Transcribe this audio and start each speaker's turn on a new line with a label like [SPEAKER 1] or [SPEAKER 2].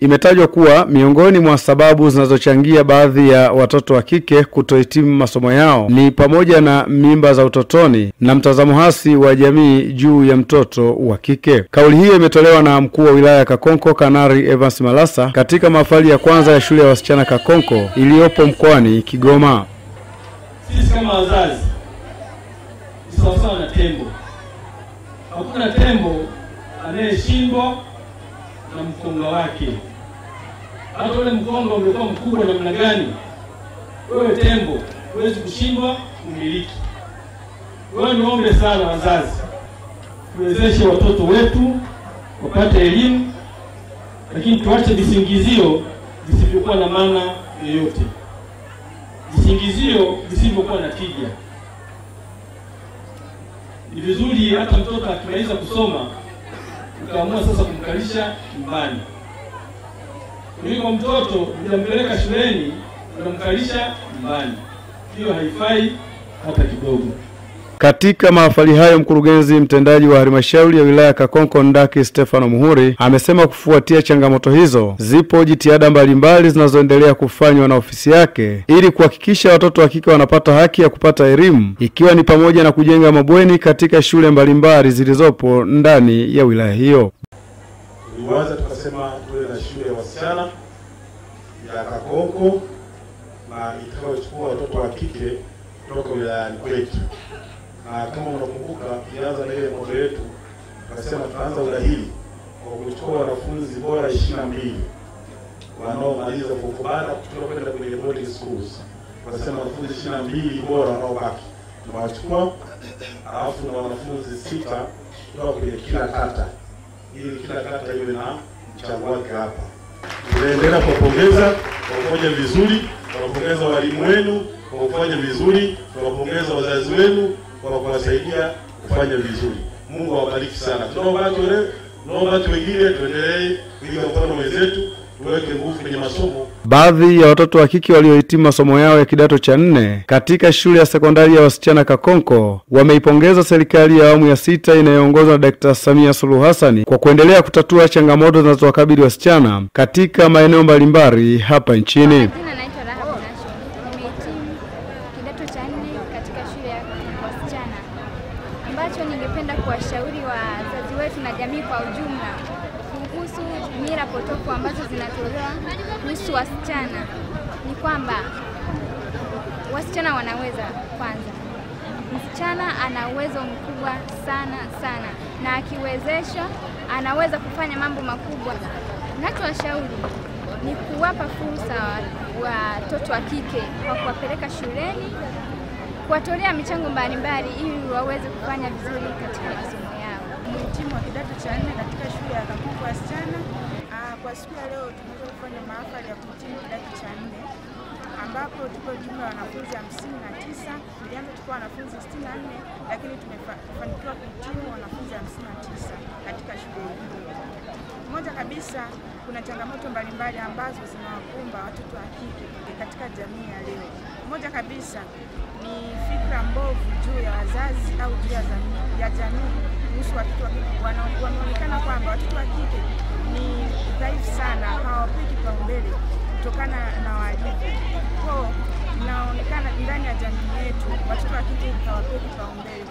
[SPEAKER 1] Imetajwa kuwa miongoni mwa sababu zinazochangia baadhi ya watoto wa kike kutohitimu masomo yao ni pamoja na mimba za utotoni na mtazamo hasi wa jamii juu ya mtoto wa kike. Kauli hiyo imetolewa na mkuu wa wilaya ya Kakonko Kanari Evans Malasa katika mahafali ya kwanza ya shule ya wasichana Kakonko iliyopo mkoani Kigoma.
[SPEAKER 2] Sisi kama wazazi ni sawasawa na tembo. Hakuna tembo anayeshindwa na mkonga wake. Hata ule mkonga umekuwa mkubwa namna gani, wewe tembo huwezi kushindwa kumiliki. Wewe niombe sana wazazi, tuwezeshe watoto wetu wapate elimu, lakini tuache visingizio visivyokuwa na maana yoyote. Visingizio visivyokuwa na tija. Ni vizuri hata mtoto akimaliza kusoma ukaamua sasa kumkalisha nyumbani. Kuliko mtoto unampeleka shuleni unamkalisha nyumbani. Hiyo haifai hata kidogo.
[SPEAKER 1] Katika mahafali hayo, mkurugenzi mtendaji wa halmashauri ya wilaya Kakonko Ndaki Stefano Muhuri amesema kufuatia changamoto hizo, zipo jitihada mbalimbali zinazoendelea kufanywa na ofisi yake ili kuhakikisha watoto wa kike wanapata haki ya kupata elimu, ikiwa ni pamoja na kujenga mabweni katika shule mbalimbali zilizopo ndani ya wilaya hiyo.
[SPEAKER 3] Tulianza tukasema tuwe na shule ya wasichana ya Kakonko na itakayochukua watoto wa kike kutoka wilayani kwetu. Na kama unakumbuka, tulianza na ile moja yetu, tukasema tuanza udahili kwa kuchukua wanafunzi bora 22 wanaomaliza form baada kutoka kwenda kwenye boarding schools. Tukasema wanafunzi 22 bora wanaobaki tunawachukua, alafu na wanafunzi 6 kutoka kwenye kila kata, ili kila kata iwe na mchango wake hapa. Tunaendelea kuwapongeza kwa kufanya vizuri, tunawapongeza walimu wenu kwa kufanya vizuri, tunawapongeza wazazi wenu kwa kuwasaidia kufanya vizuri. Mungu awabariki sana. Tunaomba watu wengine tuendelee kuiga mfano wenzetu, tuweke nguvu kwenye masomo.
[SPEAKER 1] Baadhi ya watoto wa kike waliohitimu masomo yao ya kidato cha 4 katika shule ya sekondari ya wasichana Kakonko wameipongeza serikali ya awamu ya 6 inayoongozwa na Dr. Samia Suluhu Hassan kwa kuendelea kutatua changamoto zinazowakabili wasichana katika maeneo mbalimbali hapa nchini.
[SPEAKER 4] Ambacho ningependa kuwashauri wazazi wetu na jamii kwa ujumla kuhusu mila potofu ambazo zinatolewa kuhusu wasichana ni kwamba wasichana wanaweza. Kwanza, msichana ana uwezo mkubwa sana na akiwezeshwa anaweza kufanya mambo makubwa. Ninachowashauri ni kuwapa fursa watoto wa kike kwa kuwapeleka shuleni, kuwatolea michango mbalimbali ili waweze kufanya vizuri katika masomo yao.
[SPEAKER 5] Mhitimu wa kidato cha 4 katika shule ya Kakonko wasichana. Kwa siku ya leo tumeweza kufanya mahafali ya kuhitimu kidato cha 4 ambapo tuko jumla ya wanafunzi 59. Tulianza tukiwa wanafunzi 64 lakini tumefanikiwa kuhitimu wanafunzi 59 katika shule hii. Moja kabisa, kuna changamoto mbalimbali ambazo zinawakumba watoto wa kike katika jamii ya leo. Moja kabisa ni fikra mbovu juu ya wazazi au juu ya jamii kuhusu watoto wa kike. Wanaonekana kwamba watoto wa kike ni dhaifu sana, hawapewi kipaumbele kutokana na walivyo. Kwa inaonekana ndani ya jamii yetu watoto wa kike hawapewi kipaumbele.